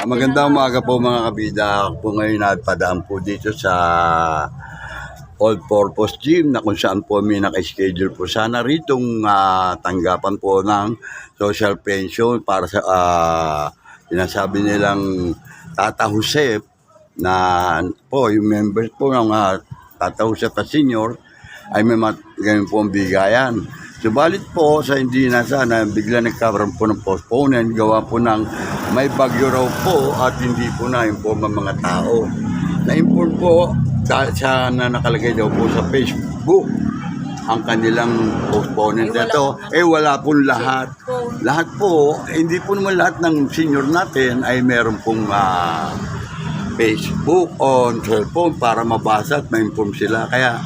Magandang umaga po mga kabida. Ako po ngayon nagpadaan po dito sa All Purpose Gym na kung saan po may naka-schedule po sana ritong tanggapan po ng social pension para sa sinasabi nilang Tata Josep na po yung members po ng Tata Josep na senior ay may ganyan po ang bigayan. Subalit po sa hindi na sana bigla nagkaroon po ng postponement gawa po ng may bagyo raw po at hindi po na-inform ang mga tao. Na-inform po sa na nakalagay daw po sa Facebook ang kanilang postponement nito. Wala pong lahat. Lahat po, hindi po naman lahat ng senior natin ay meron pong Facebook on cellphone para mabasa at ma-inform sila. Kaya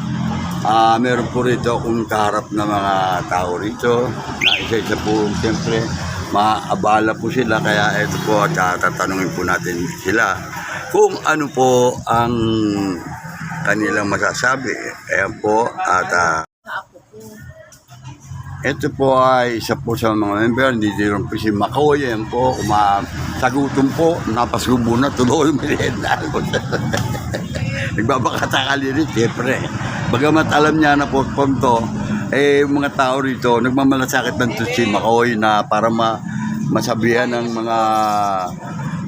meron po rito kung kaharap na mga tao rito na isa-isa po siyempre maabala po sila, kaya ito po at tatanungin po natin sila kung ano po ang kanilang masasabi. Ayan po at ito po ay isa po sa mga member, hindi rin po si Makoy. Ayan po, sagutom po, napasubo na tuloy merienda. Nagbabakatakali rin, siyempre. Bagamat alam niya na postpone to, mga tao rito, nagmamalasakit ng si Makoy na para masabihan ng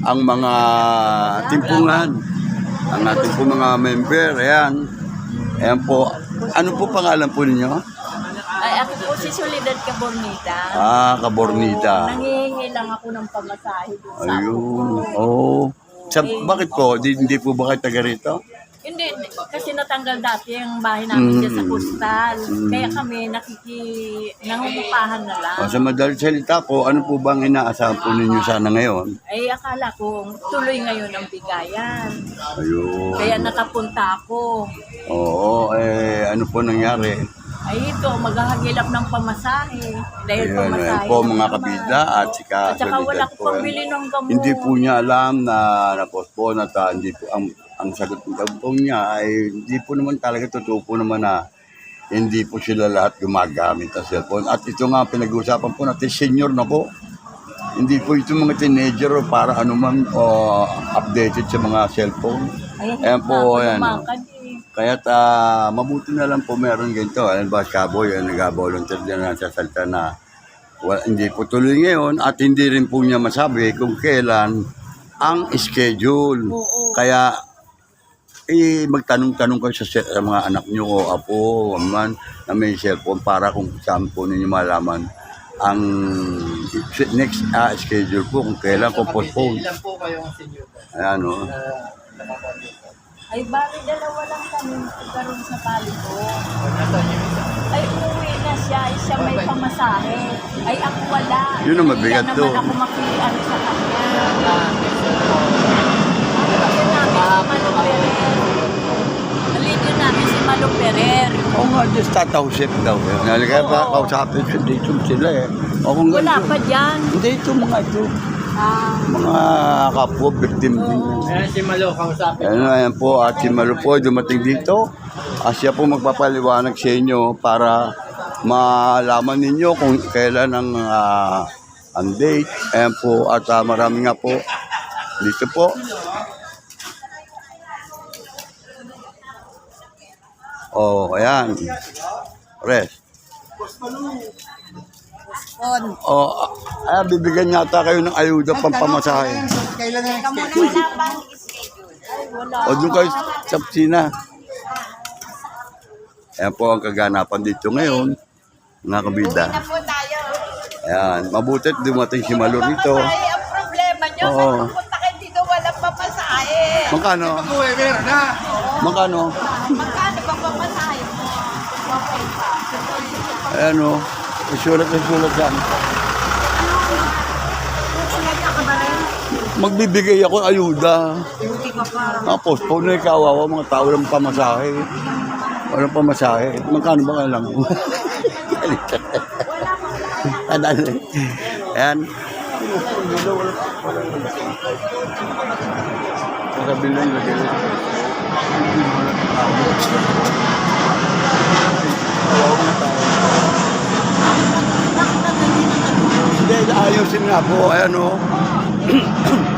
ang mga timpungan, ang ating po mga member. Ayan po. Ano po pangalan po ninyo? Ay, ako po si Soledad Cabornita. Cabornita. Nangihingi lang ako ng pamasahe doon sa Ayun. Oo. Bakit po? Hindi po ba kayo taga rito? Hindi, kasi natanggal dati ang bahay namin dyan sa postal. Kaya kami nangungupahan na lang. Sa madaling salita po, ano po bang inaasahan po ninyo sana ngayon? Ay, akala ko tuloy ngayon ang bigayan. Ayun. Kaya nakapunta ako. Oo, ano po nangyari? Ay, ito, maghahagilap ng pamasahe. Dahil Ayun, pamasahe. po mga kabida at At saka wala ko pambili ng gamot. Hindi po niya alam na na-postpone at hindi po ang sagot ng kampong niya ay hindi po naman talaga totoo po naman na hindi po sila lahat gumagamit ng cellphone. At ito nga pinag-uusapan po natin, senior na po. Hindi po ito mga teenager o para anuman updated sa mga cellphone. Ayan po, ayan. Kaya mabuti na lang po meron ganito. Ayan ba, Kaboy, nag-volunteer din na sa salita na hindi po tuloy ngayon at hindi rin po niya masabi kung kailan ang schedule. Oo. Kaya magtanong-tanong kayo sa mga anak nyo o apo o man na may cellphone para kung saan po ninyo malaman ang next schedule po kung kailan po postpone. Ilan po kayong senior? Ayan o. Ay, bali dalawa lang kami karoon sa paliko. Nasaan yung isa? Ay, umuwi na siya. Ay, siya may pamasahe. Ay, ako wala. Yun ang mabigat Kaya to. naman ako makikiano sa kanya. Alidyo namin si Malo Ferrer. Oo nga, just tatausip daw. Kaya ba kausapin siya dito sila O kung Wala ganito. pa dyan. Hindi ito mga mga kapwa victim din. Ayan si Malo, kausapin. Ayan po, at si Malu po dumating dito. Siya po magpapaliwanag sa inyo para malaman ninyo kung kailan ang date. Ayan po, at marami nga po dito po. Ayan. Rest. Bibigyan yata kayo ng ayuda pampamasahe. Kailan na next Wala pang schedule. Ay, wala. Doon kayo sa kusina. Ayan po ang kaganapan dito ngayon, mga kabida. Na po tayo. Ayan, mabutit dumating si Malu rito. Ay, ang problema nyo, Oo. kung pupunta kayo dito, walang pamasahe. Magkano? meron na. Magkano? Magkano ba pamasahe mo? Okay pa. Ayan o, isulat yan. Magbibigay ako ayuda. Postpone na ikawawa mga tao ng pamasahe. Walang pamasahe. Magkano ba kailangan mo? Ayan. Sabi lang lagi. Hindi, ayusin nga po. Ayan o.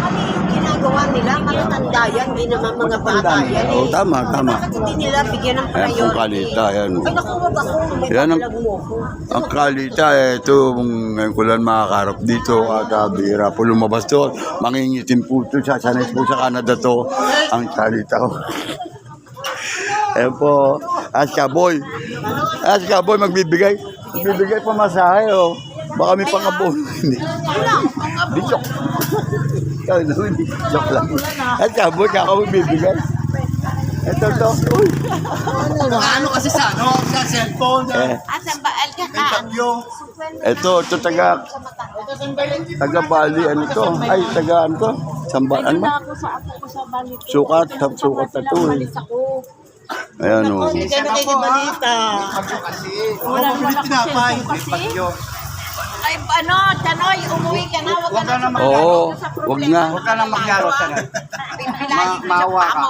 Ano yung ginagawa nila, matatanda yan, hindi naman mga bata yan Oo, tama. Bakit hindi nila bigyan ng Ayan priority? pong kalita, yan. Ay naku, wag ako, may Yan ang- papalag mo ako. Ang kalita, ito, ngayon ko lang makakarap dito at bira po lumabas to. Mangingitim po ito, sasanay po sa Canada to. Ang kalita ko. Ayan po, Aska Boy. Aska Boy, magbibigay pa masahe, oh. Baka may pangabon. Hindi. Hindi, joke. Hindi, joke lang. Aska Boy, kaka magbibigay. Ito. Uy. Ano kasi sa cellphone, Eh, Asan ba? Alkakaan. yung ito, taga Bali, ano to? Ay, taga ano to? Sambaan mo? Ako sa ako ko sa balik. Sukat na to. Ako. Ayan, oh. Hindi kayo nakikibalita. Wala naman ako tinapay, cellphone kasi. bagyo. Ay, ano, Tanoy, umuwi ka na. Huwag ka na Oo, wag na. Huwag ka na magyaro sa na. Maawa ka.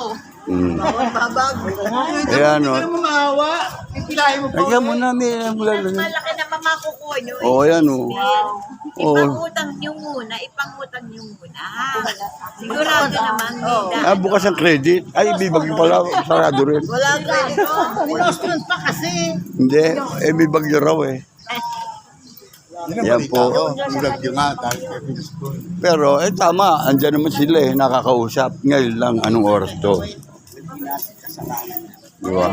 Mm. Babag. Ayan, oh. Hindi mo maawa. Ipilahin mo po. Lagyan mo na, may Malaki naman makukuha nyo. Oo, ayan, oh. Oo. Ipangutang nyo muna. Sigurado naman, Nida. Bukas ang credit. Ay, bibagyo pala. Sarado rin. Wala credit. pa kasi. Hindi, bibagyo raw eh. Yan po. Pero, tama. Andyan naman sila eh. Nakakausap. Ngayon lang, anong oras to? Diba?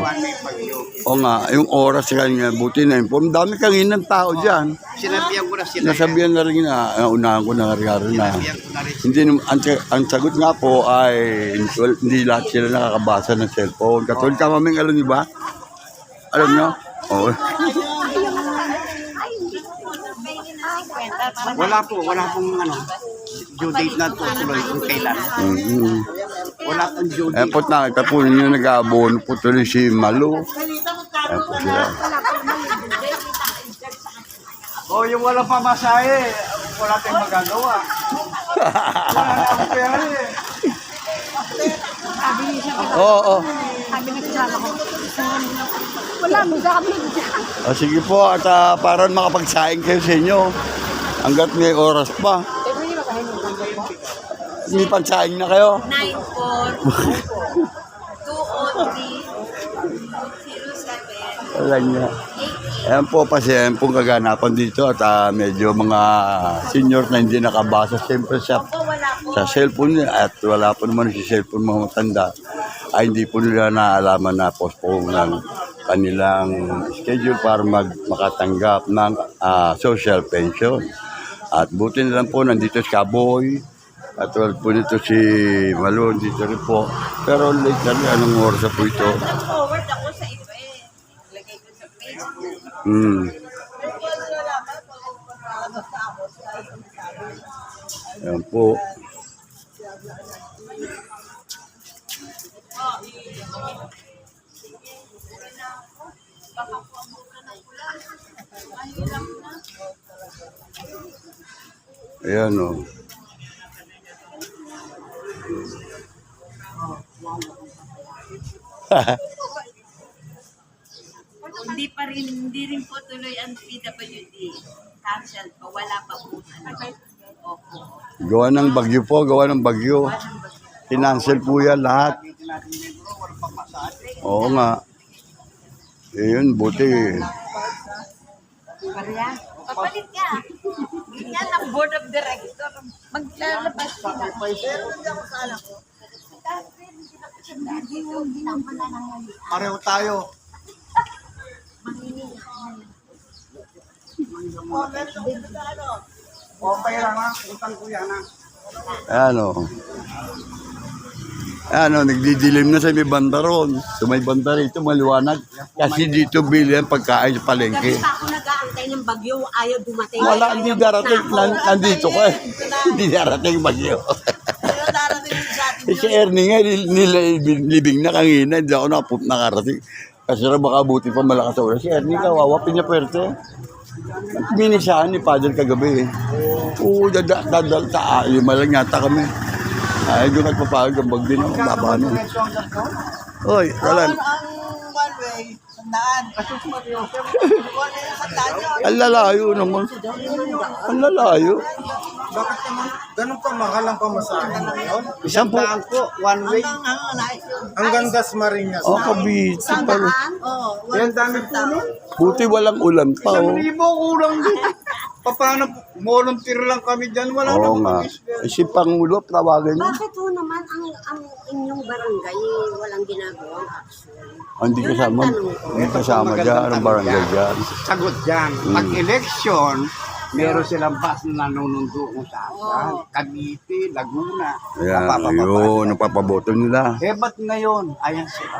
O nga, yung oras kanya, buti na inform. Dami kanginang tao dyan. Sinabihan ko na sila. Nasabihan na rin na, unahan ko na rin na. Hindi, ang sagot nga po ay hindi lahat sila nakakabasa ng cellphone. Katulad ka maming, alam niyo ba? Alam niyo? Oo. Wala pong ano, due date na tuloy kung kailan. Mhm. Wala pong due Eh date. po nakita po ninyo nag-aabono po tuloy si Malu. Eh po sila. O yung walang pamasahe, wala tayong magagawa. Wala na akong pera eh. Oo. Wala, magamit. Sige po at para makapagsaing kayo sa inyo. Hanggat may oras pa. May pansaing na kayo. 94-203-07. Wala niya. Ayan po, pasyahan pong kaganapan dito at medyo mga senior na hindi nakabasa siyempre sa cellphone niya at wala po naman si cellphone mga matanda ay hindi po nila naalaman na postpone ng kanilang schedule para makatanggap ng social pension. At buti na lang po nandito si Kaboy at wala po dito si Malon dito rin po. Pero late na rin, anong oras na po ito? Forward ako sa iba eh. Lagay ko sa Facebook. Ayan po. Ayan o. Hindi rin po tuloy ang PWD. Cancel po, wala pa po. Opo. Gawa ng bagyo po, gawa ng bagyo. Kinancel po yan lahat. Oo nga. Yun, buti. Maria, papalit ka. Yan ang board of director. Maglalabas sila. Pareho tayo. Okay lang ha, utang ko yan ha. Ano? Ano, nagdidilim na sa may banda ron. Sa may banda rito, maliwanag. Kasi dito bilhin pagkain sa palengke. Gabi pa ako nag-aantay ng bagyo, ayaw dumating. Wala, hindi darating. Nandito ka eh. Hindi darating bagyo. Si Ernie nga, nilibing na kanina. Hindi ako nakarating. Kasi na baka buti pa malakas sa oras. Si Ernie, kawawa, pinapwerte. Minisahan ni Padre kagabi eh. Oo, dadal sa lima lang yata kami. Ay, doon nagpapagod ang bagdi na. Baba na. Oy, Roland. Ang one way, sandaan. Ang lalayo naman. Ang lalayo. Bakit naman ganun ka mahal ang pamasahe ngayon? Isang po. Daan po, one way. Hanggang Dasmariñas. Oh, Cavite pala. Oo. Yan dami po nun. Buti walang ulan pa, oh. 1,000 kulang din. Paano, volunteer lang kami dyan. Wala Oo nga. na kami. Si Pangulo, tawagan niyo. Bakit ho naman ang inyong barangay walang ginagawang action? Hindi kasama. Hindi kasama dyan, ang barangay dyan. Sagot dyan. Pag-election, meron silang bus na nanunundo kung saan. Cavite, Laguna. Ayan, Napapababa. yun, napapaboto nila. Eh, ba't ngayon? Ayan sila.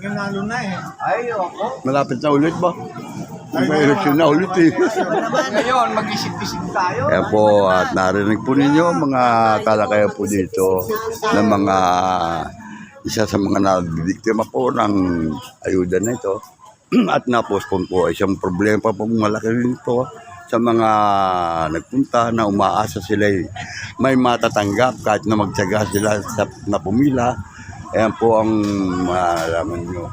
Nanalo na eh. Ay, ako. Malapit na ulit ba? May eleksyon na ulit eh. Ngayon, mag-isip-isip tayo. Kaya po, at narinig po ninyo mga talakayan po dito ng mga isa sa mga nabiktima po ng ayuda na ito. At napospon po, isang problema pa po malaki rin ito sa mga nagpunta na umaasa sila may matatanggap kahit na magtyaga sila na pumila. Ayan po ang malaman nyo.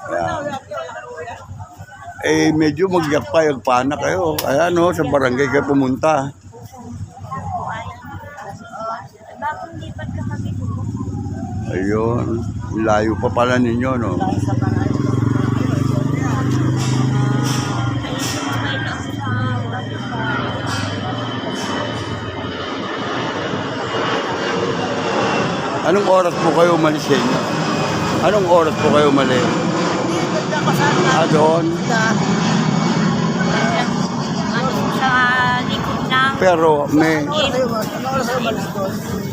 Ayan. Eh, medyo magyagpa na kayo. Ayan o, sa barangay kayo pumunta. Bagong lipat ka kami po. Ayun, layo pa pala ninyo, no? Anong oras po kayo umalis sa inyo? Anong oras po kayo umalis? Doon? Sa likod ng Pero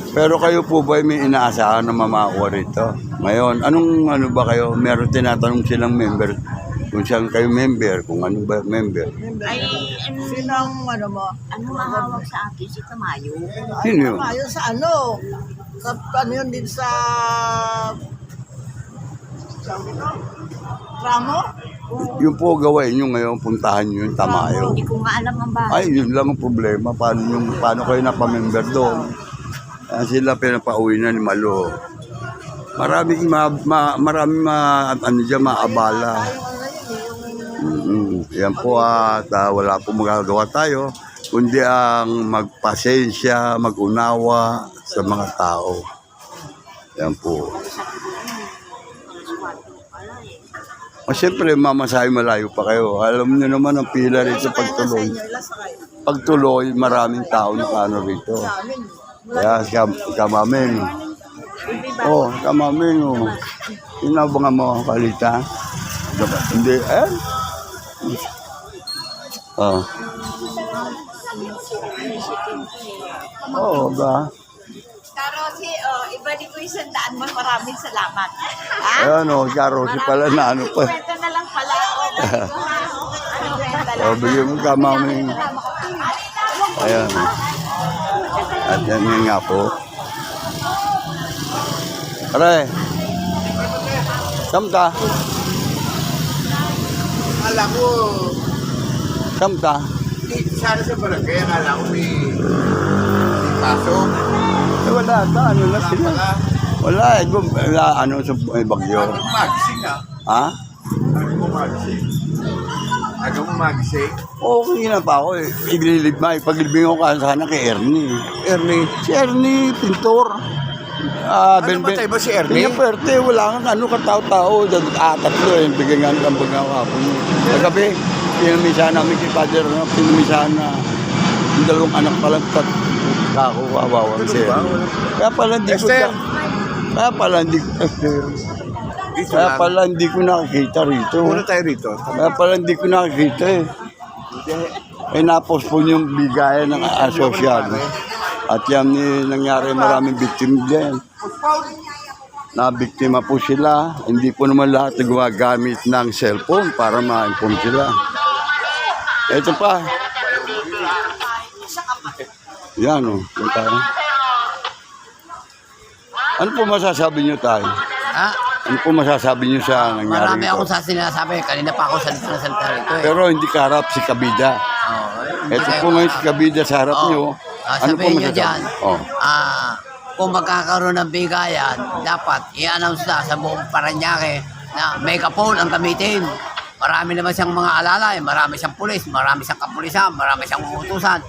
pero kayo po ba may inaasahan na mamakuha rito? Ngayon, ano ba kayo? Meron tinatanong silang member kung saan kayo member, kung ano ba member. ay Sinong ano mo? ano mahawak sa akin si Tamayo. Sino yun? Ayun sa ano? Sa ano yun din sa... Ramo? Yung po gawain nyo ngayon, puntahan nyo yung Tamayo. Hindi ko nga alam ang bahay. Ay, yun lang ang problema. Paano kayo napamember doon? Sila pinapauwi na ni Malo. Maraming maabala. Yan po at wala po magagawa tayo kundi ang magpasensya, magunawa sa mga tao. Yan po. O siyempre, mamasahe malayo pa kayo. Alam niyo naman ang pila rito pagtuloy. Pagtuloy, maraming tao na kano rito. Kaya kamamin. Oh, kamamin. Oh. Inabangan mo, Kalita. Hindi, eh? Oh. Oo ba? Karosi, ibalik ko yung 100 mo. Maraming salamat. Ayan o, Karosi pala na ano pa. Kwento na lang pala. Ano kwento lang? O, bigyan mo kamamin. Ayan. At yan yun nga po. Aray. Samta. Alam ko, Samta. sana sa barangay, akala ko may pasok. Eh, wala ta. Ano na sila? Wala. Wala. Ano sa bagyo. Anong magising ah? Ha? Anong magising? Anong magising? Okay na pa ako eh. Paglibing ako sana kay Ernie. Si Ernie, pintor. Ano ba tayo ba si Ernie? Perte, wala nga ano katao-tao. Tatlo eh. Bigyan nga ng kambag ako hapon. Kagabi, pinamisahan namin kay Father. Pinamisahan na yung dalawang anak pa lang kako kawawa si Ernie. Kaya pala hindi ko Esther! Kaya pala hindi ko nakikita rito. Muna tayo rito. Kaya pala hindi ko nakikita eh. Eh napospon yung bigayan ng asosyado. At yan nangyari maraming biktima din. Nabiktima po sila. Hindi po naman lahat na gumagamit ng cellphone para ma-inform sila. Ito pa. Yan o. Ano po masasabi nyo tayo? Ha? Ano po masasabi nyo sa nangyari Marami ito? akong sinasabi. Kanina pa ako salita rito eh. Pero hindi kaharap si Kabida. Ito po ngayon si Kabida sa harap nyo. Ano po Sabihin nyo masasabi? dyan, Oh. kung magkakaroon ng bigayan, dapat i-announce na sa buong Paranaque na megaphone ang gamitin. Marami naman siyang mga alalay, marami siyang pulis, marami siyang kapulisan, marami siyang uutusan.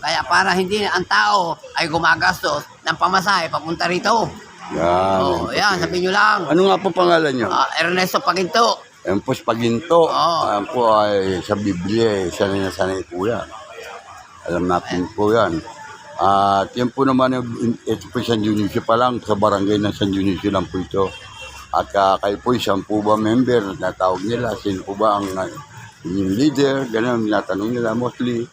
Kaya para hindi ang tao ay gumagastos ng pamasahe papunta rito. Yan. Oh, yan, sabihin nyo lang. Ano nga po pangalan nyo? Ernesto Paginto. Yan po, Paginto. Oo. Yan po ay sa Biblia, sanay na sanay po yan. Alam natin po yan. At yan po naman, ito po San Dionisio pa lang, sa barangay ng San Dionisio lang po ito. At kayo po, isang po ba member, natawag nila, sino po ba ang yung leader, gano'n, natanong nila mostly.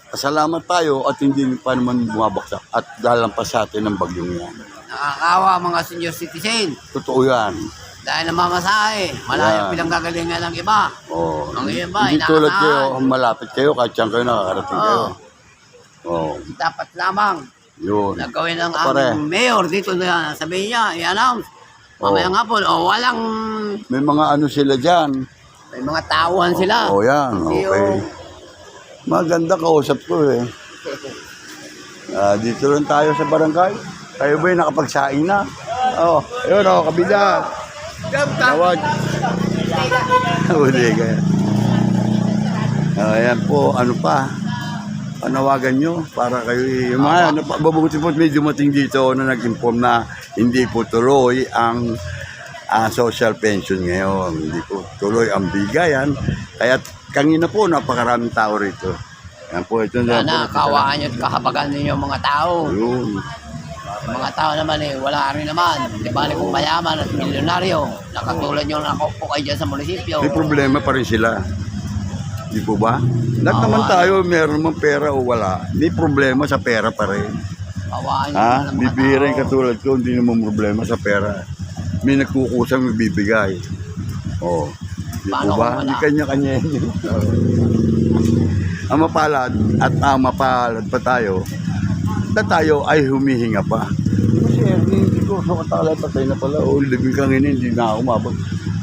Salamat tayo at hindi pa naman bumabaksak at dalampas sa atin ng bagyong yan. Nakakawa mga senior citizen. Totoo yan. Dahil namamasahe, malayo Yan. pinanggagalingan ng iba. Oh. Ang iba, Hindi tulad inaasahan. kayo, malapit kayo, kahit saan kayo nakakarating kayo. Oh, Dapat lamang yun. nagawin ng Pare. aming mayor dito na sabihin niya, i-announce. Mamaya Oo. nga po, walang, May mga ano sila dyan. may mga tauhan sila. Oh, yan. Hindi Okay. yung- Maganda kausap ko eh. Dito lang tayo sa barangay. Kayo ba yung nakapagsaing na? Oh, yun oh, kabila. Tawag. Huli ka. Ayan po, ano pa? Panawagan nyo para kayo, yung mga ano pa, babuti po may dumating dito na nag-inform na hindi po tuloy ang social pension ngayon. Hindi po tuloy ang bigayan. Kaya kanina po, napakaraming tao rito. Yan po, ito na Sana kawaan nyo at kahabagan ninyo ang mga tao. Yun. Yung mga tao naman wala rin naman. Di ba kung mayaman at milyonaryo, nakatulad nyo nakaupo kayo dyan sa munisipyo. May problema pa rin sila. Di po ba? Lahat naman tayo, meron naman pera o wala. May problema sa pera pa rin. Kawaan nyo Ha? naman ang mga Bibira yung tao. katulad ko, hindi naman problema sa pera. May nagkukusang bibigay. Oh. Di Paano po ba? kung wala? Hindi kanya-kanya yun. Ang mapalad at ang mapalad pa tayo, na tayo ay humihinga pa. Kasi hindi ko sa katalay patay na pala. O, libing kang hindi na ako mabag.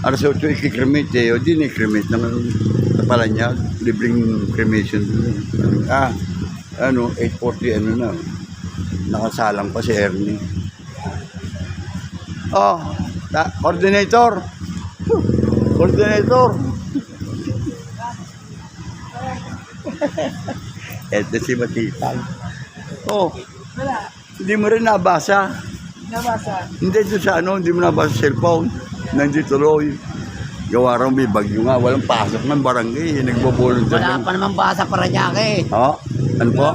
Aras 8, ikikremate eh. O, di na-cremate naman sa pala niya. Libreng cremation. Ano, 8:40 ano na. Nakasalang pa si Ernie. Oh, coordinator. Coordinator. Ito si Matitang. Oh, hindi mo rin nabasa. Hindi doon sa ano, hindi mo nabasa sa cellphone. Nandito tuloy. Gawa raw may bagyo nga. Walang pasok ng barangay. Nagbo-volunteer Wala lang. pa naman baha sa Paranaque. Oh, ano po?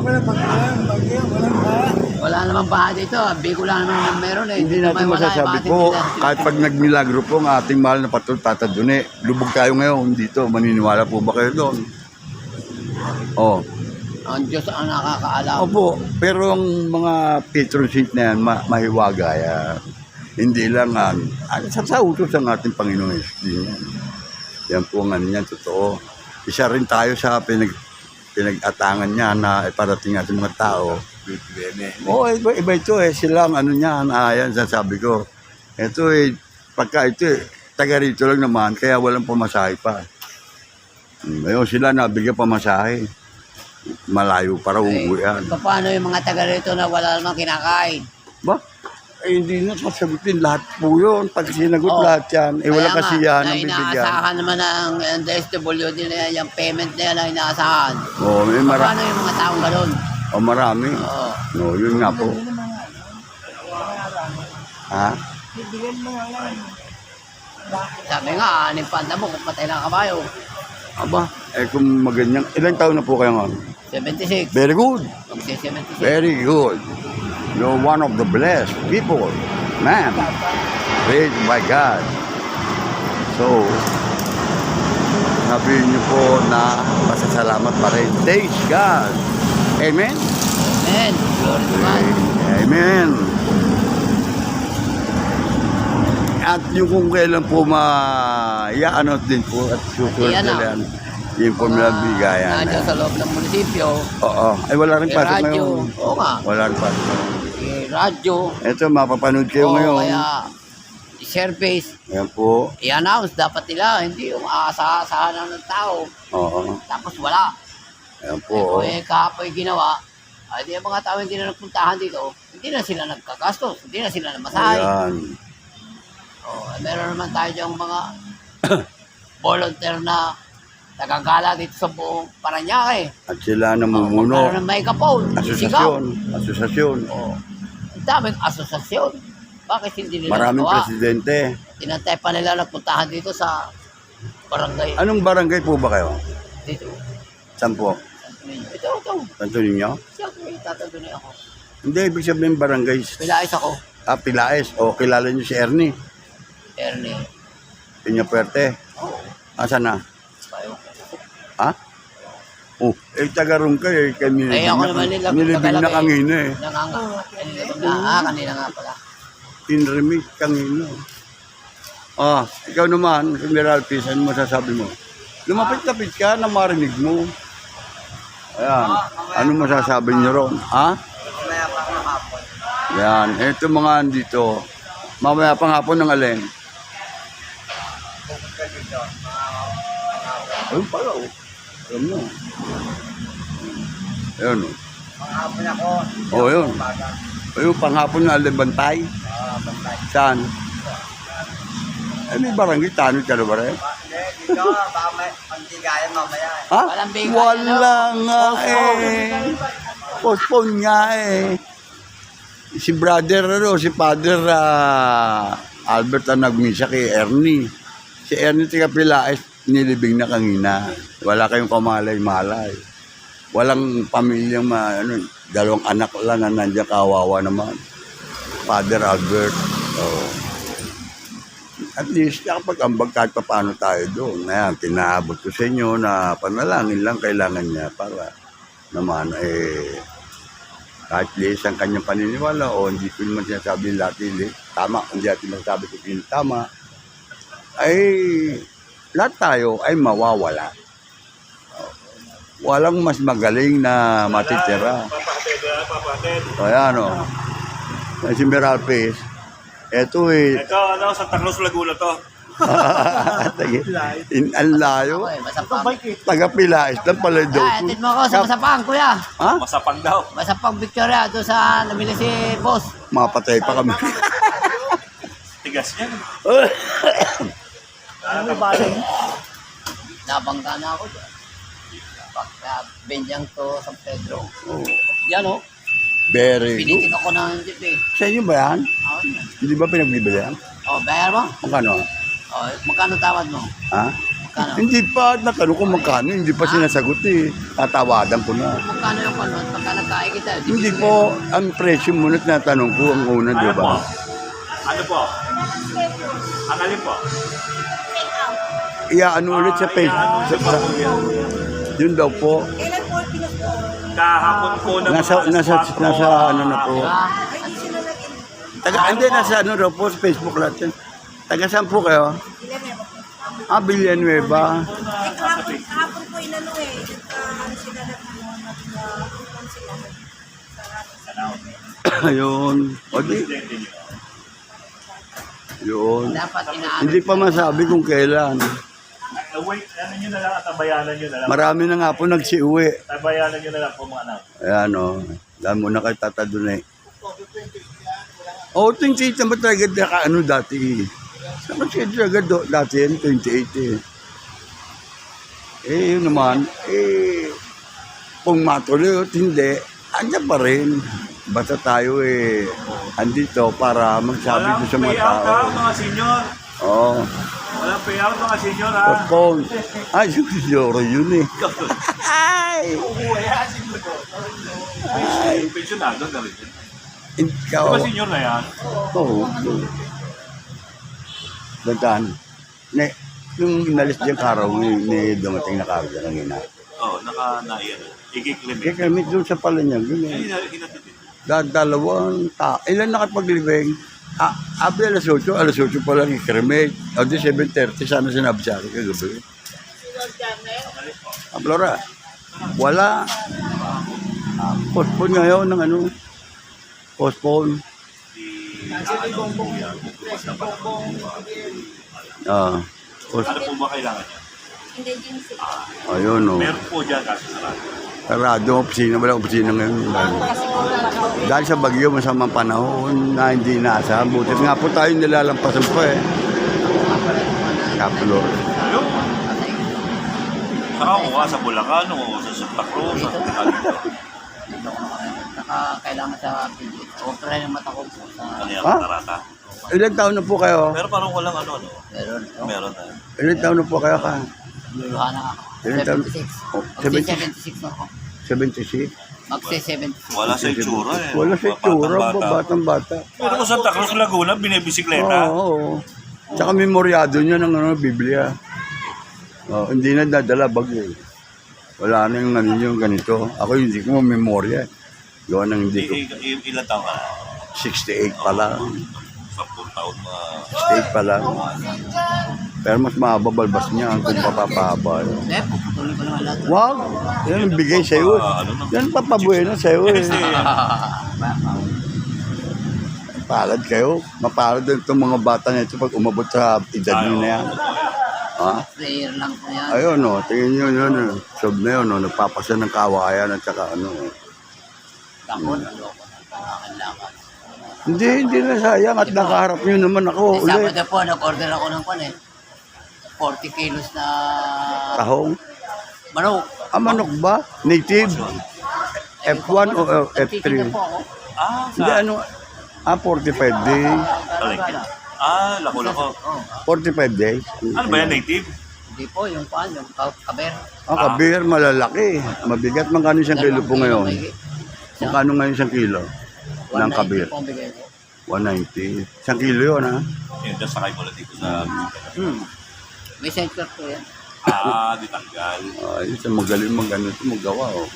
Wala naman baha dito. Bicol lang naman meron eh. Hindi natin naman wala, masasabi bakit po, hindi kahit pag nagmilagro po ang ating mahal na patrol tatadune, lubog tayo ngayon dito. Maniniwala po ba kayo doon? Oh. Ang Diyos ang nakakaalam. Opo, pero ang mga patron saint na yan, mahiwaga yan. Hindi lang sa utos ng ating Panginoon Jesus. Yan po ang ano yan, totoo. Isa rin tayo sa pinag-atangan niya na iparating ating mga tao. Oo, iba ito eh. Sila ang ano niyan, yan sasabi ko. Ito eh, pagka ito eh, taga rito lang naman, kaya walang pamasahe pa. Ngayon sila nabigyan pamasahe. Malayo para uuwian. Paano yung mga taga rito na wala namang kinakain? Ba? Eh, hindi na sasagutin lahat po yun. Pag sinagot Oh. lahat yan, eh wala Kaya nga, kasiyahan na ng bibigyan. inaasahan naman ng DSWD na yan, yung payment na yan ang inaasahan. Oo, may Paano yung mga taong ganun? marami. Oo. No, yun nga po. Ha? Sabi nga, aning panda mo kung patay lang kabayo. Aba, eh kung maganyang, ilang taon na po kayo ngayon? 76. Very good. Magsi-76. Very good. You're one of the blessed people. Man. Praised by God. So, sabihin niyo po na pasasalamat pa rin. Thanks God. Amen? Amen. Glory to God. Amen. At yung kung kailan po ma-i-announce din po at susunod I-announce. nila yan. Yung formula bigayan. Nandiyan sa loob ng munisipyo. Oo. Ay, wala rin May pasok radyo. ngayon. Oo nga. Wala rin pasok ngayon. May radyo. Ito, mapapanood kayo Oo, ngayon. kaya i-surface. Ayan po. I-announce dapat nila. Hindi yung aasahan ng tao. Oo. Tapos wala. Ayan po. Eh, kahapoy ginawa. Ay, di ang mga tao hindi na nagpuntahan dito. Hindi na sila nagkagastos. Hindi na sila namasahe. Ayan. Oh, meron naman tayo diyang mga volunteer na Nagagala dito sa buong Paranaque. At sila Magkaroon namumuno. ng microphone. Sigaw. Asosasyon. Oo. Ang daming asosasyon. Bakit hindi nila Maraming nagawa? presidente. Tinantay pa nila na puntahan dito sa barangay. Anong barangay po ba kayo? Dito. Saan po? Ito. Santo Niño? Siyempre, tatandunin ako. Hindi, ibig sabihin barangay. Pilais ako. Pilaes. O, kilala niyo si Ernie. Ernie. Piñapuerte. Oo. Asan na? Bayo. Ha? Oh, taga-room ka eh. Kami Ako naman nila. nilibing na kangina eh. Kanina nga pala. Pinremake kangina. Ikaw naman, General Peace, ano masasabi mo? Lumapit-lapit ka na marinig mo. Ayan. Ano masasabi niyo ron? Ha? Mamaya pa ng hapon. Yan. Ito mga andito. Mamaya pang hapon ng alin. Ayun pala oh. Alam mo. Ayun oh. Hapon ako. Oh, yun. Ayun, panghapon na alibantay. Bantay. Saan? Ay, may barangay. Tanod ka na ba rin? Dito, baka may pagtigayan mamaya. Ha? Walang bigayan, Wala nga eh. Postpone nga eh. Si brother, si father Albert ang nagmisa kay Ernie. Si Ernie tiga Pilaes, nilibing na kangina. Wala kayong kamalay-malay. Walang pamilyang dalawang anak lang na nandiyan, kawawa naman. Father Albert. At least, kapag ambag kahit pa paano tayo doon. Ngayon, tinaabot ko sa inyo na panalangin lang kailangan niya para naman kahit least ang kanyang paniniwala o hindi ko naman sinasabi lahat tama, hindi natin masasabi ko yung tama, ay lahat tayo ay mawawala. Walang mas magaling na matitira. So, ayan o. Si Meral Peace. Ito Ito, Santa Cruz, Laguna to. Ang layo. Masapang. Taga Pilaes lang pala daw. Atid mo ako sa Masapang, kuya. Ha? Masapang daw. Masapang Victoria, doon sa namili si boss. Mapatay pa kami. Tigas yan. Nabangga na ako dyan. Pagka Benjang to San Pedro. Oh, Yan o. very good. Pinitik ako ng jeep eh. Sa inyo ba yan? Oh, yan. Hindi ba pinagbibili yan? Oh, bayar mo? Magkano? Oh, magkano tawad mo? Ha? Magkano? Hindi pa, natanong ko magkano, hindi pa sinasagot eh. Tatawadan ko na. Magkano yung panot? Pagka nagkain kita. Hindi po, ang presyo muna tinatanong ko, ang una, di Ano po? ba? Ano po? Ang alin po? Ano ulit sa Facebook. Yun daw po. Kahapon po na Nasa ano na po. Hindi, nasa ano daw po, sa Facebook lahat yan. Taga saan po kayo? Villanueva. Kahapon po inano sila Ayun. O di. Yun. Dapat inaano. Hindi pa masabi kung kailan. Wait, ano nyo na lang at tabayanan nyo na lang. Marami na nga po nagsiuwi. Tabayanan nyo na lang po mga anak. Ayan o. Dahil muna kayo tatadunay. O, 28 naman talaga ano dati. Naman siya talaga dati yan, 28 yun naman, kung matuloy at hindi, andyan pa rin. Basta tayo andito para magsabi Walang doon sa mga payout tao. ha, mga senyor. Oo. Walang payout mga senyor ha. Postpone. Ay, siguro yun eh. Ay! Pensionado na rin yun. Ikaw. Di ba senyor na yan? Oo. Dantaan. Yung inalis diyang karaw, may dumating na karaw dyan ang ina. Oo, naka-naiyan. Ikiklimit. Kaya kami doon sa Palanyag, yun Ay, eh. hinatid. Dalawang ilan nakapaglibing? Abi alas 8 pa lang i-cremate. O di 7:30, sana sinabi sa akin kagabi. Flora, wala. Postpone ngayon ng ano. Postpone. Ano po ba kailangan niya? Ayun o. Meron po dyan kasi sarado. Sarado, opisina, wala opisina ngayon. Dahil sa bagyo, masamang panahon na hindi nasa. Buti nga po tayo nilalampasan pa eh. Kapulor. Ayun. Saka mukha sa Bulacan o sa Santa Cruz. Dito? Dito. Dito ko nakakita. Saka kailangan sa PGH. Opera yung mata ko po sa... Ano yan, Ha? Tarata. Ilan taon na po kayo? Pero parang walang ano. Meron. No? Meron na. Ilan taon na po kayo ka? Luluhan na ako. Ilan taon? 76. Oh, Magsi-76 na ako. 76? Magsi-76. Wala sa itsura eh. Wala sa itsura, Batang-bata. batang-bata. Pero kung Santa Cruz, Laguna, binibisikleta. Oo. Tsaka memoryado niya ng Biblia. Oh, hindi na dadala bagyo. Wala na yung ano yung ganito. Ako hindi ko memorya. Gawa ng hindi ko. Ilan taon ka na? 68 pa lang. 10 taon mga... 68 pa lang. Pero mas mahaba balbas niya kung papapahaba. Eh, puputuloy ko naman lahat. Wag! Yan ang bigay sa'yo. Yan papabuhay na sa'yo eh. Palad kayo. Mapalad din itong mga bata na ito pag umabot sa edad nyo na yan. Ha? Prayer lang po yan. Ayun no, tingin nyo yun. Sob na yun, no, nagpapasa ng kawayan at saka ano. Takot, ano ko. Kailangan. Hindi na sayang at nakaharap nyo naman ako ulit. Sabado po, nag-order ako ng pan eh. 40 kilos na Tahong. manok. Manok ba? Native? F1 o F3? Titignan po ako. Hindi ano, 45 days. Lako-lako. 45 days. Ano ba yan, native? Hindi po, yung pan, yung kaber. Ang kabir, malalaki. Mabigat. Magkano isang kilo po ngayon? Magkano ngayon isang kilo? Ng kabir? 190 po ang bigay ko. 190. Isang kilo yun, ha? Yun, just sakay mo lang dito sa... May center po yan. Di tanggal. Isa magaling mag-ano ito, magawa, oh.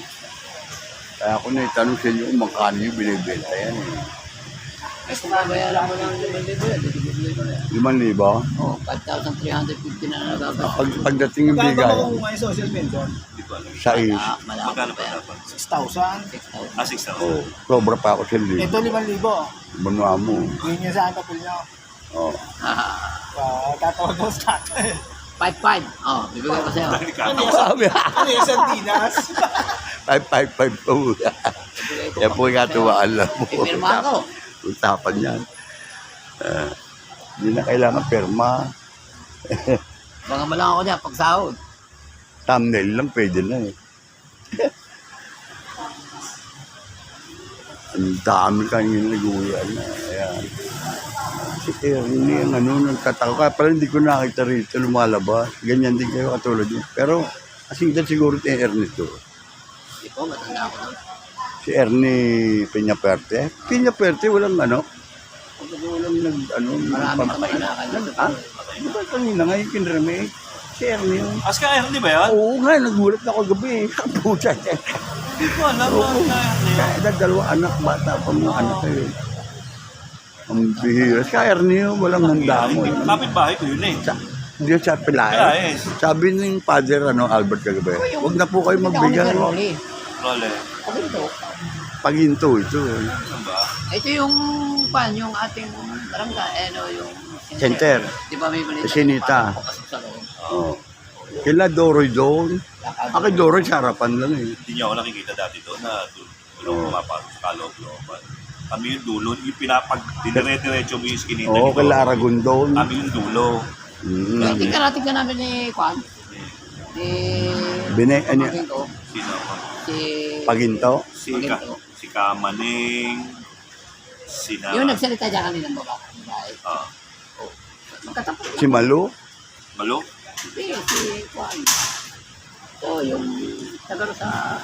Kaya ako na itanong sa inyo kung magkano yung binibenta yan, eh. Eh, kung babayaran mo ng 5,000 yan, bibigay ko na yan. 5,000? Oh, 5,350 na nagagawin. Pagdating yung bigay, may social media? Hindi ko alam. sa is. Malaki Magkano pa pa yan. dapat? 6,000. 6,000. 6,000. Oh, sobra pa ako sa Ito libo. 5,000. Bunwa mo. Yun yung saan papel niyo. Oh. Tatawag mo sa tatay. 5,500. Oh, bibigay ko sa'yo. Sabi, Ano yung Sandinas? 555 po. Yan po yung katuwaan lang po. Ipirmahan ko. Usapan yan. Hindi na kailangan perma. Baka mo lang ako dyan, pag sahod. Thumbnail lang, pwede na eh. Ang dami kanyang nag-uwian na. Ayan. Si Ernie, ang ano, nagtataka. Kaya pala hindi ko nakita rito lumalabas. Ganyan din kayo katulad niya. Pero, asingdan siguro ito yung Ernie to. Hindi po, matanda ako doon. Si Ernie Peñaperte. Peñaperte, walang ano. Walang nag, ano. Maraming kamag-anakan lang. Ha? Di ba kanina nga yung kinremake? Si Ernie yung... Aska Ernie ba yan? Oo nga, nagulat ako gabi. Kapusa siya. Hindi ko alam na Ernie. Kaya dalawa anak, bata pa mga anak kayo. Ang bihira. Si Ernie yung walang handa mo. Kapit-bahay ko yun eh. Hindi sa Pilaes. Pilaes. Sabi ng father, Albert kagabi, huwag na po kayo magbigay. Rolly. Role. Paghinto. Paginto ito. Ano ba? Ito yung yung ating barangay, yung Center. Di ba may balita? Sinita. Papasok sa loob. Oh. Kila Doroy doon. Ako Doroy, sa harapan lang eh. Hindi niya ako nakikita dati doon na doon pumapasok sa kaloob-looban. Kami yung dulo, yung dinire-diretso mo yung skinita. Oo, kila Aragon doon. Kami yung dulo. Hindi karating ka namin ni Kwan. Ni... Ano, Paginto. Sino ako? Si... Paginto. Si Kamaning. Yung nagsalita dyan kanina mo ba? Magkatapat. Si Malu. Malo? Hindi, si Kwan. Ito yung... Tagaro sa...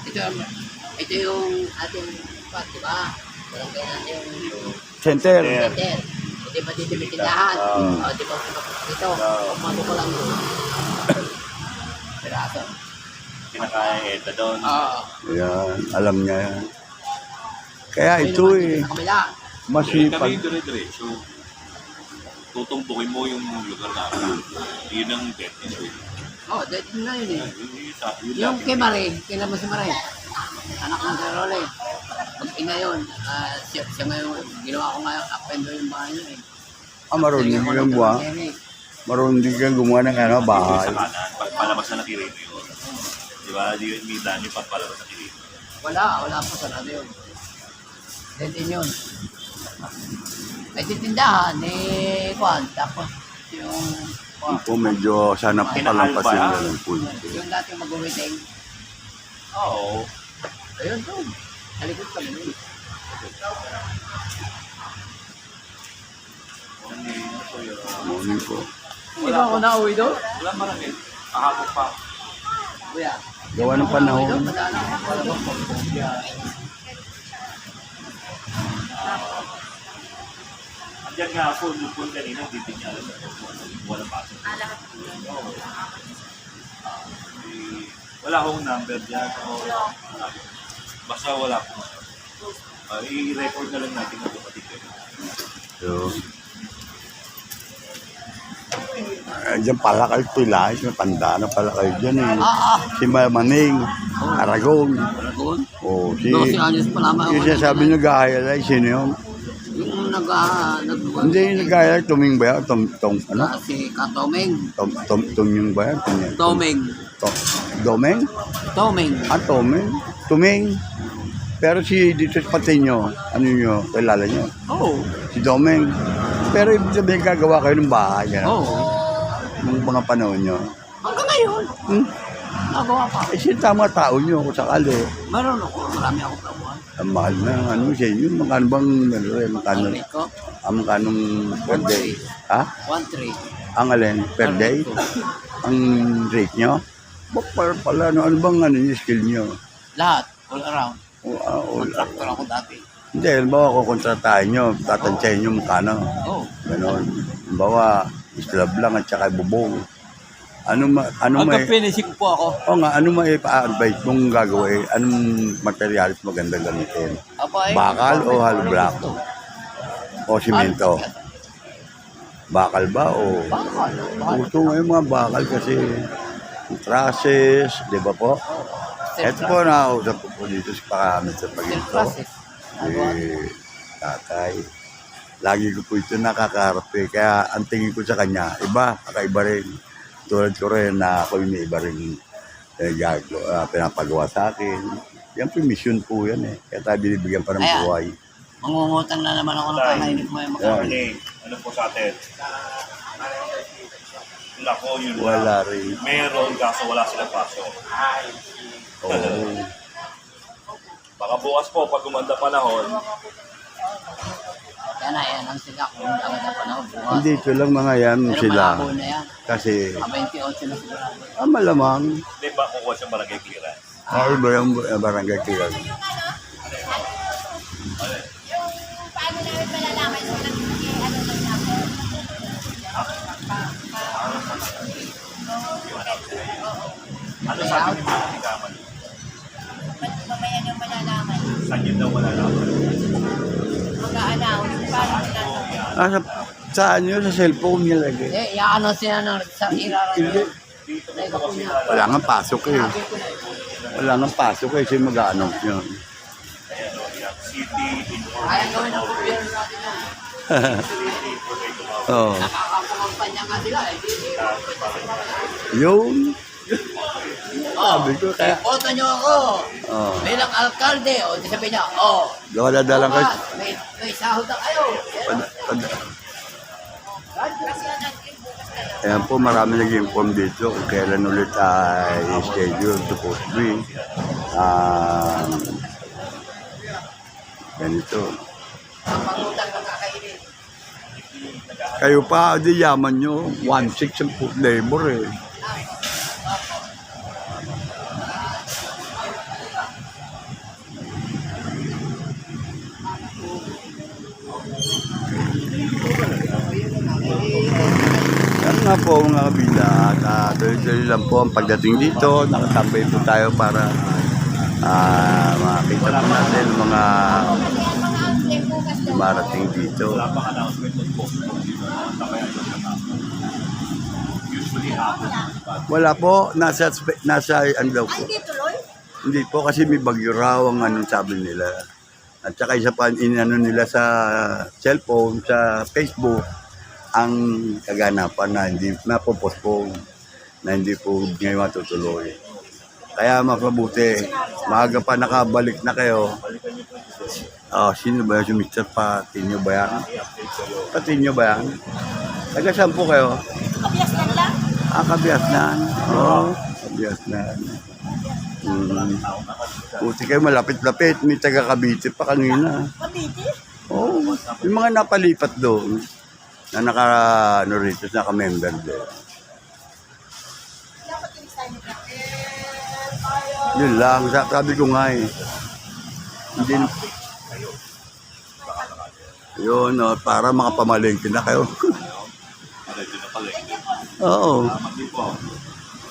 Ito yung ating Kwan, di ba? Barangay natin yung... Center. Center. Hindi ba dito may tindahan? Di ba dito? Umago ko lang doon. Piraso. Kinakaya ito doon. Ayan, alam niya yan. Kaya ito eh, Sa kabila. Kami masipag. yung dire-diretso. Tutumpukin mo yung lugar namin. Yun ang death issue. Oh, dahil na yun eh. Yun Yung lang. kay Marie, kailan mo si Marie? Anak ng Sir Rolly. Pag ina yun, siya ngayon, ginawa ko ngayon, appendo yung bahay niya eh. Marunong kang gumawa. Marunong kang gumawa ng ano, bahay. Sa kanan, pagpalabas na ng Quirino yun. Di ba? Di yun, minsan yung pagpalabas ng Quirino. Wala po sa radio yun. Dead in yun. May titindahan ni Kwan, tapos yung Yun po, medyo sana po palampasin na lang po. Yung dati mag-waiting. Oo. Ayun to. Halikot kami. Morning po. Hindi ba ako nauwi doon? Wala marami. Kahapon pa. Kuya. Gawa ng panahon. Andiyan nga ako, nung kanina, hindi niya alam na wala pasok. Wala akong number dyan. Basta wala akong i-record na lang natin ang kapatid ko. So, diyan pala kayo pila, matanda na pala kayo dyan eh. Si Maning, Aragon. Aragon? O, si... 12 anos pa lamang. Yung sinasabi nyo gahayalay, sino yun? Yung Hindi yung nag-highlight, tuming ba yan? Ano? Si Katomeng. Tuming ba yan? Tomeng. Domeng? Tomeng. Ah, Tomeng? Tuming. Pero si dito sa Patinyo, ano nyo, kilala nyo? Oo. Si Domeng. Pero ibig sabihin gagawa kayo ng bahay, yan. Oo. Nung mga panahon nyo. Hanggang ngayon. Nagawa pa. Eh, si tama tao nyo kung sakali. Meron ako. Marami akong tabuhan. Ang mahal na, ano sa inyo, magkano bang, ano, magkano, Ang rate ko? magkanong per day? Ha? 1-3. Ang alin? Per day? Ang rate nyo? Bakit pala, ano bang ano yung skill nyo? Lahat. All around. All, Contractor ako dati. hindi, halimbawa kung kontratahin nyo, tatansyahin nyo magkano. Oo. Ganon. Halimbawa, slab lang at saka bubong. Ano may... finishing po ako. O nga, ano may pa-advise mong gagawin? Anong materialis maganda gamitin? Bakal o hollow block? O simento? Bakal ba o... Bakal. Gusto ngayon mga bakal kasi trusses, di ba po? Ito po nakausap ko po dito sa pakamit sa pag-ito. Tatay. Lagi ko po ito nakakaharap eh. Kaya ang tingin ko sa kanya, iba, kakaiba rin. Tulad ko rin na ako yung iba rin pinapagawa sa akin. Yan po mission po yan eh. Kaya tayo binibigyan pa ng Ayan. buhay. Mangungutang na naman ako ng kakainit mo yung Yeah. Morning. Ano po sa atin? Nako, yun lang. Wala rin. Meron, kaso wala silang pasok. Oo. Baka bukas po, pag gumanda panahon, Yan na, yan ang sila. Kung ang panahon bukas. Hindi, ito lang mga yan Pero sila. malabo na yan. Kasi, 28 na sila. malamang. di ba kukuha siyang barangay clearance? Ay, ba yung barangay kilang? Ano sabi ni Mami Kaman? Mamaya nang malalaman. Saan yun daw malalaman? Mag-a-announce. Parang nasa Ah, saan nyo? Sa cellphone niya lagi. Eh, i-ano sila ng sa irara. Hindi. Dito po ba sila? Wala nga pasok eh. Wala nga pasok eh. Kasi mag-anong yun. Ayan o, yan. City Information. Kaya gawin ang gobyerno natin yan. Oo. Nakakapangampanya nga sila eh. Yung, Oh, sabi ko kaya, boto nyo ako. oh, Bilang alkalde. O, di sabi niya, oh. wala dalang kayo. May sahod na kayo. Ayan po, marami nag-inform dito kung kailan ulit ay schedule supposed to be. Ganito. Ang pangutang ng kakainin. Kayo pa, di yaman nyo. 1/6 ang food labor eh. Yan nga po mga kabila. At tuloy-tuloy lang po ang pagdating dito. Nakatambay po tayo para makita po natin mga marating dito. Wala pang announcement ng post po dito. Usually hapon. Wala po, nasa ano daw po. Hindi tuloy. Hindi po kasi may bagyo raw ang anong sabi nila. At saka isa pa inano nila sa cellphone, sa Facebook, ang kaganapan na hindi napopostpone, na hindi po ngayon matutuloy. Kaya mas mabuti, maaga pa nakabalik na kayo. Sino ba yan? Si Mr. Patinyo ba yan? Patinyo ba yan? Taga saan po kayo? Kabias ng Kabiasnan. Oo, Kabiasnan. Buti kayo malapit-lapit. May taga Cavite pa kanina. Mabiti? Oo, yung mga napalipat doon na naka-member din. Yun lang, sabi ko nga eh. Hindi, yun, para makapamalengke na kayo. Medyo na pala. Oo, Hindi po.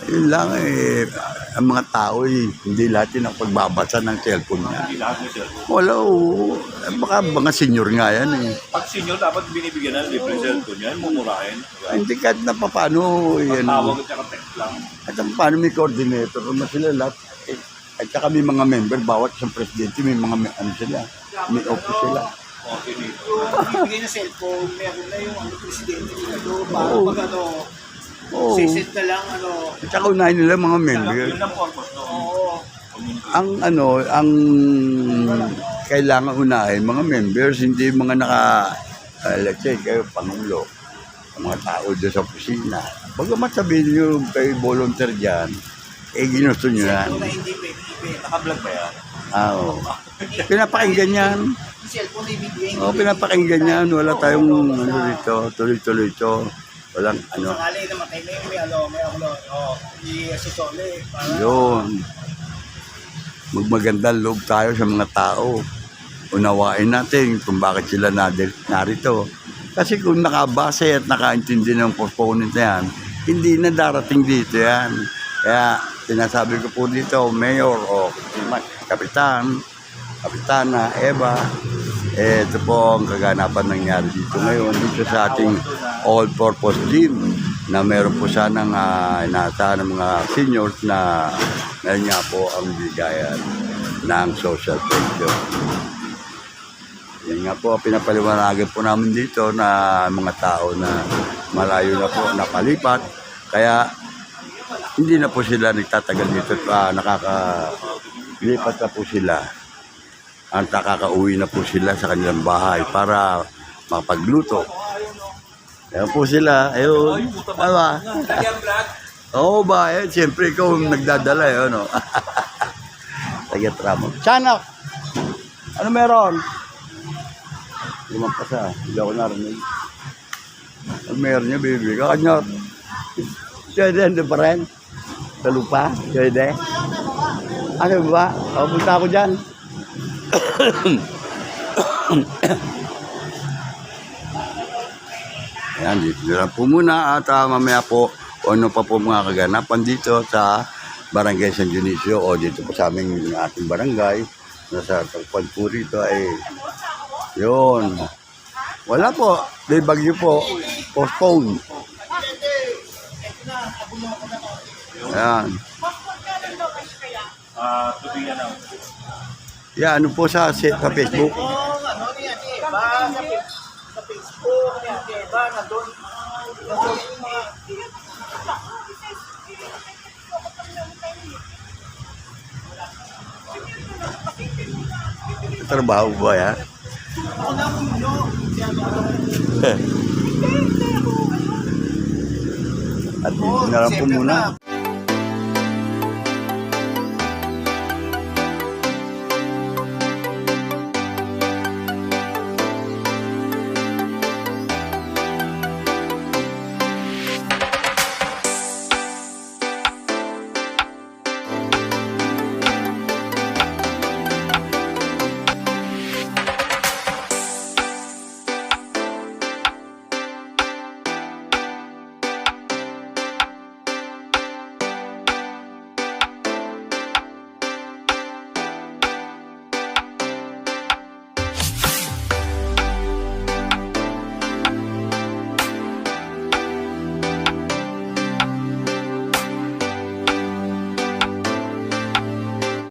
yun lang eh. Ang mga tao eh, hindi lahat yun ang pagbabasa ng cellphone niya. Hindi lahat may cellphone. Wala, oo. Baka mga senior nga yan eh. Pag senior, dapat binibigyan ng libre cellphone yan, mumurahin. Hindi kahit na paano, yan. Tawag at saka text lang. At paano may coordinator, naman sila lahat. At saka may mga member, bawat isang presidente, may mga ano sila, may office sila. Okay dito. Bibigay na cellphone, meron na yung presidente nila doon. Para Oo. pag Oo. sisit na lang, At saka unahin nila mga member. Yun ang purpose no? Ang kailangan unahin, mga members, hindi mga let's say, kayo, Pangulo, mga tao doon sa opisina. Bagamat sabihin nyo kayo volunteer dyan, ginusto nyo yan. hindi pwede. Naka-vlog ba yan? Oo. Pinapakinggan yan. Yung cellphone na ibigay. Oo, pinapakinggan yan. Wala tayong dito, tuloy-tuloy ito. Walang Sakali na matay na may si Sole. Yun. Magmagandang loob tayo sa mga tao. Unawain natin kung bakit sila narito. Kasi kung nakabase at nakaintindi ng proponent na yan, hindi na darating dito yan. Kaya sinasabi ko po dito, Mayor o Kapitana, Eva, ito po ang kaganapan nangyari dito ngayon dito sa ating all-purpose gym na meron po sanang inaasahan ng mga seniors na ngayon nga po ang bigayan ng social pension. Yan nga po, pinapaliwanagan po namin dito na mga tao na malayo na po, napalipat. Kaya hindi na po sila nagtatagal dito, nakakalipat na po sila. Ang nakakauwi na po sila sa kanilang bahay para makapagluto. Ayan po sila. Ayun. Ano? Oo ba? Eh, siyempre ikaw ang nagdadala. Eh, ano? Tagiatramo. Chanak! Ano meron? Lumang pa hindi ako narinig. Ano meron niya, baby? Kakanyot. Pwede, hindi pa rin? Sa lupa? Pwede? Ano ba? O, punta ako dyan. Ayan, dito na lang po muna at mamaya po ano pa po mga kaganapan dito sa Barangay San Dionisio o dito po sa aming ating barangay nasa tagpuan po rito ay yun. Wala po, may bagyo po, postpone. Ayan. Tubigan na. Yan, ano po sa Facebook? Ano niya, ba sa Facebook niya, ba nandun yung mga Trabaho ba yan? At dito na lang po muna.